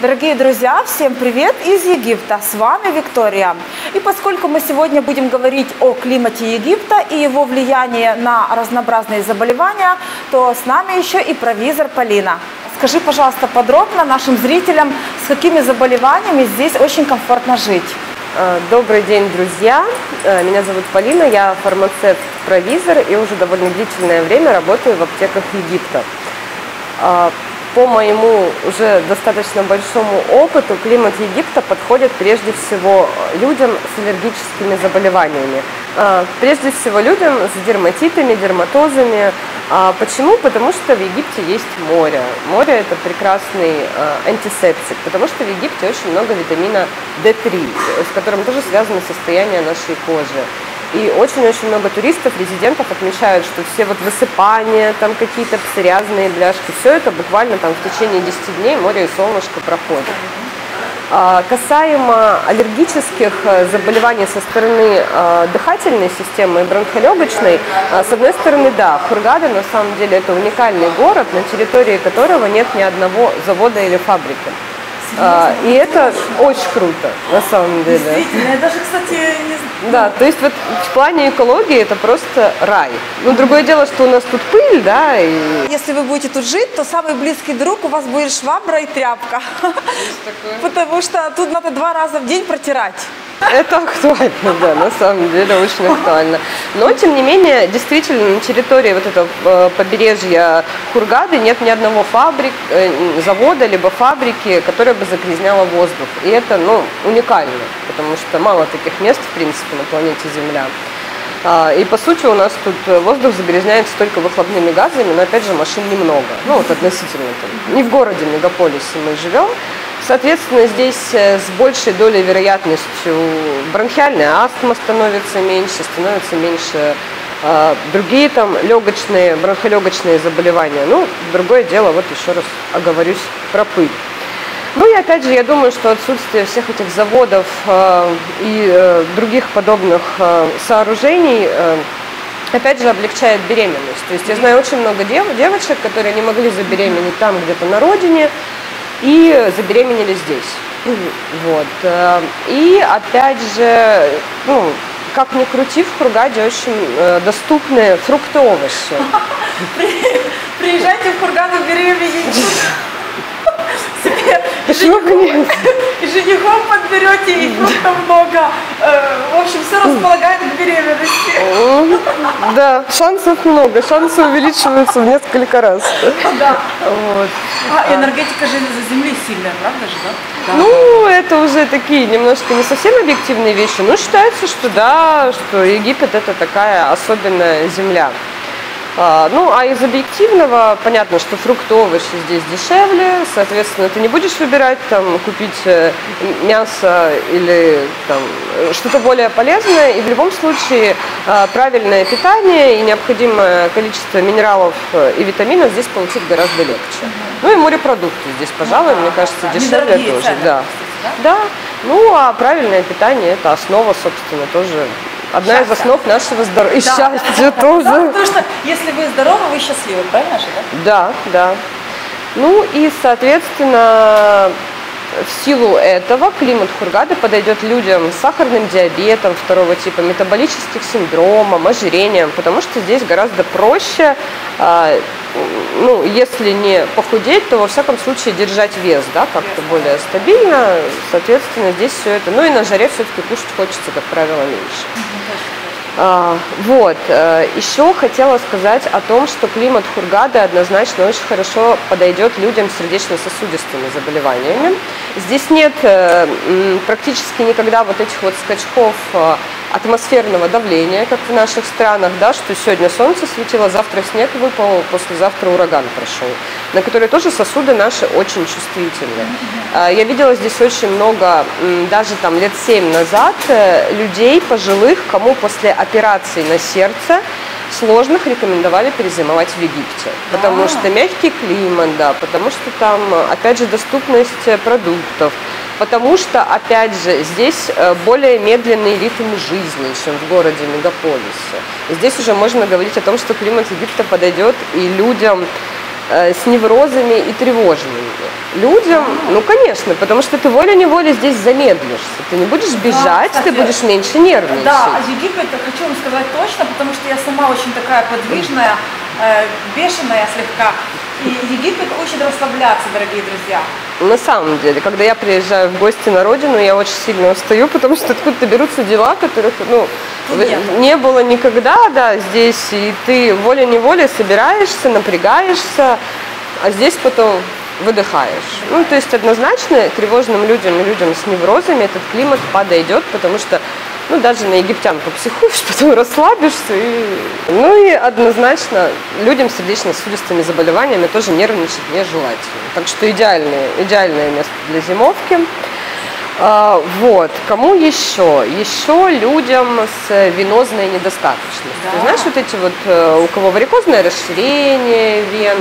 Дорогие друзья, всем привет из Египта, с вами Виктория. И поскольку мы сегодня будем говорить о климате Египта и его влиянии на разнообразные заболевания, то с нами еще и провизор Полина. Скажи, пожалуйста, подробно нашим зрителям, с какими заболеваниями здесь очень комфортно жить. Добрый день, друзья! Меня зовут Полина, я фармацевт-провизор и уже довольно длительное время работаю в аптеках Египта. По моему уже достаточно большому опыту, климат Египта подходит прежде всего людям с аллергическими заболеваниями. Прежде всего людям с дерматитами, дерматозами. Почему? Потому что в Египте есть море. Море – это прекрасный антисептик, потому что в Египте очень много витамина D3, с которым тоже связано состояние нашей кожи. И очень-очень много туристов, резидентов отмечают, что все вот высыпания, там какие-то псориазные бляшки, все это буквально там в течение 10 дней море и солнышко проходит. Касаемо аллергических заболеваний со стороны дыхательной системы и бронхолегочной, с одной стороны, да, Хургада на самом деле это уникальный город, на территории которого нет ни одного завода или фабрики. И это очень круто, на самом деле. Действительно, я даже, кстати, не знаю. Да, то есть вот в плане экологии это просто рай. Но другое дело, что у нас тут пыль, да, и... Если вы будете тут жить, то самый близкий друг у вас будет швабра и тряпка. Потому что тут надо 2 раза в день протирать. Это актуально, да, на самом деле очень актуально. Но, тем не менее, действительно, на территории вот этого побережья Хургады нет ни одного завода, либо фабрики, которая бы загрязняла воздух. И это, уникально, потому что мало таких мест, в принципе, на планете Земля. И, по сути, у нас тут воздух загрязняется только выхлопными газами, но, опять же, машин немного. Относительно. Не в городе, мегаполисе мы живем. Соответственно, здесь с большей долей вероятностью бронхиальная астма становится меньше другие там легочные, бронхолегочные заболевания. Другое дело, вот еще раз оговорюсь про пыль. И опять же, я думаю, что отсутствие всех этих заводов и других подобных сооружений опять же облегчает беременность. То есть я знаю очень много девочек, которые не могли забеременеть там где-то на родине, и забеременели здесь. Вот. И опять же, как ни крути, в Хургаде очень доступны фрукты, овощи. Приезжайте в Хургаду, беременеть. И женихом подберете, и фруктов много. В общем, все располагает к беременности. Да, шансов много, шансы увеличиваются в несколько раз. Да. Вот. Энергетика же за земли сильная, правда же, да? Это уже такие немножко не совсем объективные вещи, но считается, что да, что Египет это такая особенная земля. Из объективного понятно, что фрукты, овощи здесь дешевле, соответственно, ты не будешь выбирать купить мясо или что-то более полезное, и в любом случае правильное питание и необходимое количество минералов и витаминов здесь получить гораздо легче. И морепродукты здесь, пожалуй, мне кажется, дешевле тоже. Да. А правильное питание это основа, собственно, тоже. Одна из основ нашего здоровья и счастья тоже. Да, потому что если вы здоровы, вы счастливы, правильно же, да? Да. И, соответственно, в силу этого климат Хургады подойдет людям с сахарным диабетом 2-го типа, метаболическим синдромом, ожирением, потому что здесь гораздо проще, если не похудеть, то во всяком случае держать вес, да, как-то более стабильно, соответственно, здесь все это, и на жаре все-таки кушать хочется, как правило, меньше. Еще хотела сказать о том, что климат Хургады однозначно очень хорошо подойдет людям с сердечно-сосудистыми заболеваниями. Здесь нет практически никогда вот этих вот скачков атмосферного давления, как в наших странах, да, что сегодня солнце светило, завтра снег выпал, послезавтра ураган прошел, на которые тоже сосуды наши очень чувствительны. Я видела здесь очень много, даже лет 7 назад, людей пожилых, кому после операций на сердце сложных рекомендовали перезимовать в Египте, потому что мягкий климат, да, потому что там, опять же, доступность продуктов, потому что, опять же, здесь более медленный ритм жизни, чем в городе-мегаполисе. Здесь уже можно говорить о том, что климат Египта подойдет и людям с неврозами и тревожными людям. Ну, конечно, потому что ты волей-неволей здесь замедлишься. Ты не будешь бежать, кстати, ты будешь меньше нервничать. Да, Египет, хочу вам сказать точно, потому что я сама очень такая подвижная, бешеная слегка. И Египет учит расслабляться, дорогие друзья. На самом деле, когда я приезжаю в гости на родину, я очень сильно устаю, потому что откуда-то берутся дела, которых, не было никогда, да, здесь, и ты волей-неволей собираешься, напрягаешься, а здесь потом выдыхаешь. Ну, то есть однозначно тревожным людям и людям с неврозами этот климат подойдет, потому что, даже на египтян попсихуешь, потом расслабишься. И однозначно людям с сердечно-сосудистыми заболеваниями тоже нервничать нежелательно. Так что идеальное место для зимовки. Кому еще? Еще людям с венозной недостаточностью. Да. Знаешь, вот эти у кого варикозное расширение вен.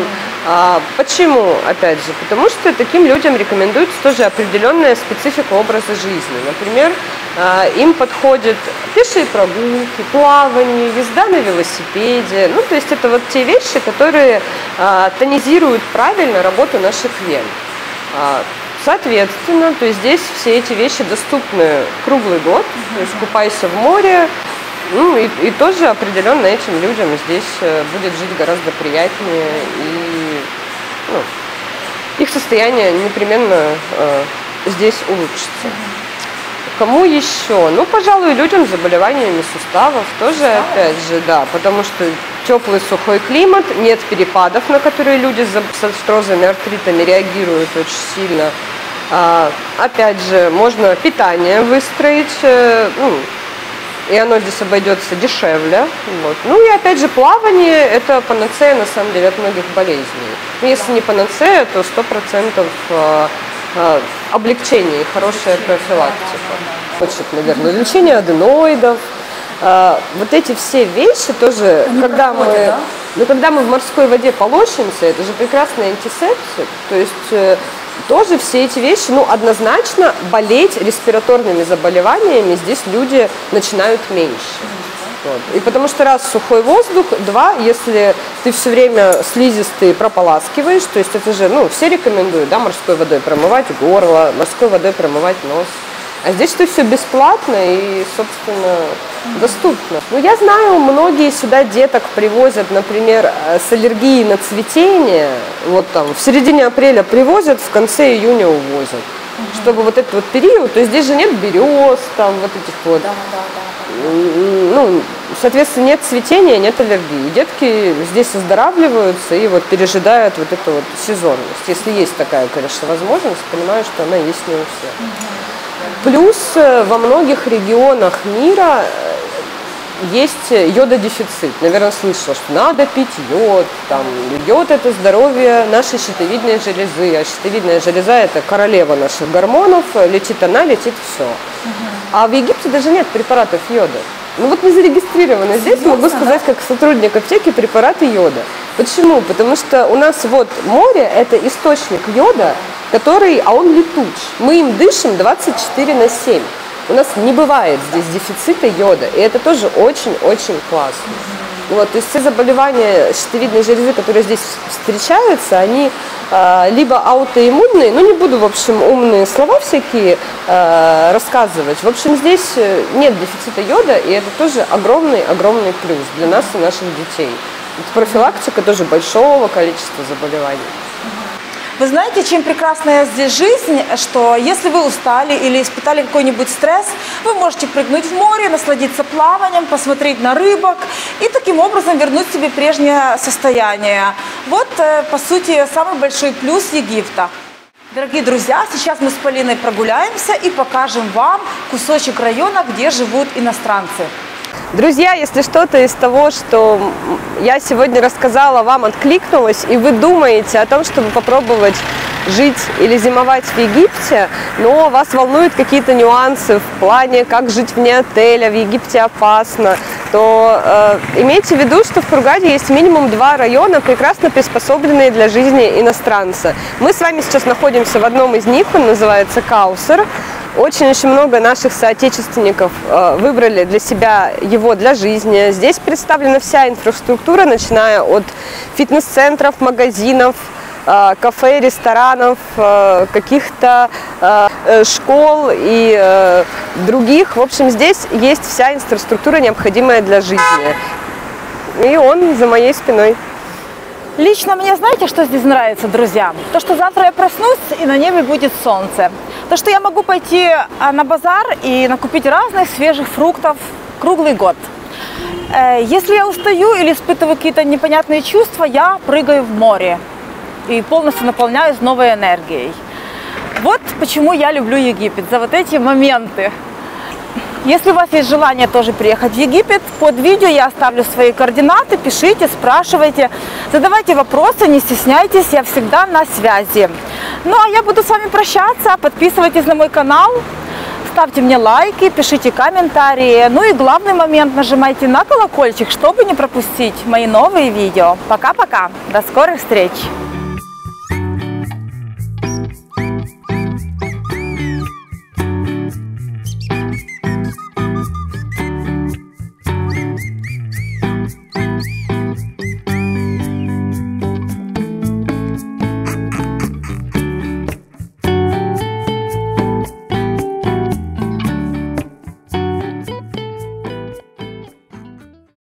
Почему? Опять же, потому что таким людям рекомендуется тоже определенная специфика образа жизни. Например, им подходят пешие прогулки, плавание, езда на велосипеде. То есть это те вещи, которые тонизируют правильно работу наших вен. Соответственно, то есть здесь все эти вещи доступны круглый год, то есть купайся в море, и тоже определенно этим людям здесь будет жить гораздо приятнее, и их состояние непременно здесь улучшится. Кому еще? Пожалуй, людям с заболеваниями суставов тоже, опять же, да, потому что теплый сухой климат, нет перепадов, на которые люди с артрозами, артритами реагируют очень сильно. Опять же, можно питание выстроить, и оно здесь обойдется дешевле. И опять же, плавание – это панацея, на самом деле, от многих болезней. Если не панацея, то 100% облегчение и хорошая профилактика. Хочет, наверное, лечение аденоидов. Вот эти все вещи тоже, когда мы в морской воде полощемся, это же прекрасный антисептик. То есть тоже все эти вещи, однозначно болеть респираторными заболеваниями здесь люди начинают меньше. И потому что раз сухой воздух, два, если ты все время слизистый прополаскиваешь, то есть это же, все рекомендуют, да, морской водой промывать горло, морской водой промывать нос. А здесь это все бесплатно и, собственно, доступно. Я знаю, многие сюда деток привозят, например, с аллергией на цветение, в середине апреля привозят, в конце июня увозят. Чтобы этот период, то есть здесь же нет берез, соответственно, нет цветения, нет аллергии. Детки здесь оздоравливаются и пережидают эту сезонность. Если есть такая, конечно, возможность, понимаю, что она есть не у всех. Плюс во многих регионах мира есть йододефицит. Наверное, слышала, что надо пить йод. Йод – это здоровье нашей щитовидной железы. А щитовидная железа – это королева наших гормонов. Летит она, летит все. А в Египте даже нет препаратов йода. Не зарегистрированы здесь, могу сказать, как сотрудник аптеки, препараты йода. Почему? Потому что у нас море – это источник йода, он летуч. Мы им дышим 24/7. У нас не бывает здесь дефицита йода, и это тоже очень-очень классно. То есть все заболевания щитовидной железы, которые здесь встречаются, они либо аутоиммунные, не буду, в общем, умные слова всякие рассказывать. В общем, здесь нет дефицита йода, и это тоже огромный плюс для нас и наших детей. Это профилактика тоже большого количества заболеваний. Вы знаете, чем прекрасная здесь жизнь, что если вы устали или испытали какой-нибудь стресс, вы можете прыгнуть в море, насладиться плаванием, посмотреть на рыбок и таким образом вернуть себе прежнее состояние. По сути, самый большой плюс Египта. Дорогие друзья, сейчас мы с Полиной прогуляемся и покажем вам кусочек района, где живут иностранцы. Друзья, если что-то из того, что я сегодня рассказала, вам откликнулось, и вы думаете о том, чтобы попробовать жить или зимовать в Египте, но вас волнуют какие-то нюансы в плане, как жить вне отеля, в Египте опасно, то имейте в виду, что в Хургаде есть минимум 2 района, прекрасно приспособленные для жизни иностранца. Мы с вами сейчас находимся в одном из них, он называется Каусар. Очень-очень много наших соотечественников выбрали для себя его для жизни. Здесь представлена вся инфраструктура, начиная от фитнес-центров, магазинов, кафе, ресторанов, каких-то школ и других. В общем, здесь есть вся инфраструктура, необходимая для жизни. И он за моей спиной. Лично мне, знаете, что здесь нравится, друзья? То, что завтра я проснусь, и на небе будет солнце. То, что я могу пойти на базар и накупить разных свежих фруктов круглый год. Если я устаю или испытываю какие-то непонятные чувства, я прыгаю в море и полностью наполняюсь новой энергией. Вот почему я люблю Египет, за вот эти моменты. Если у вас есть желание тоже приехать в Египет, под видео я оставлю свои координаты, пишите, спрашивайте, задавайте вопросы, не стесняйтесь, я всегда на связи. Ну а я буду с вами прощаться, подписывайтесь на мой канал, ставьте мне лайки, пишите комментарии. Ну и главный момент, нажимайте на колокольчик, чтобы не пропустить мои новые видео. Пока-пока, до скорых встреч!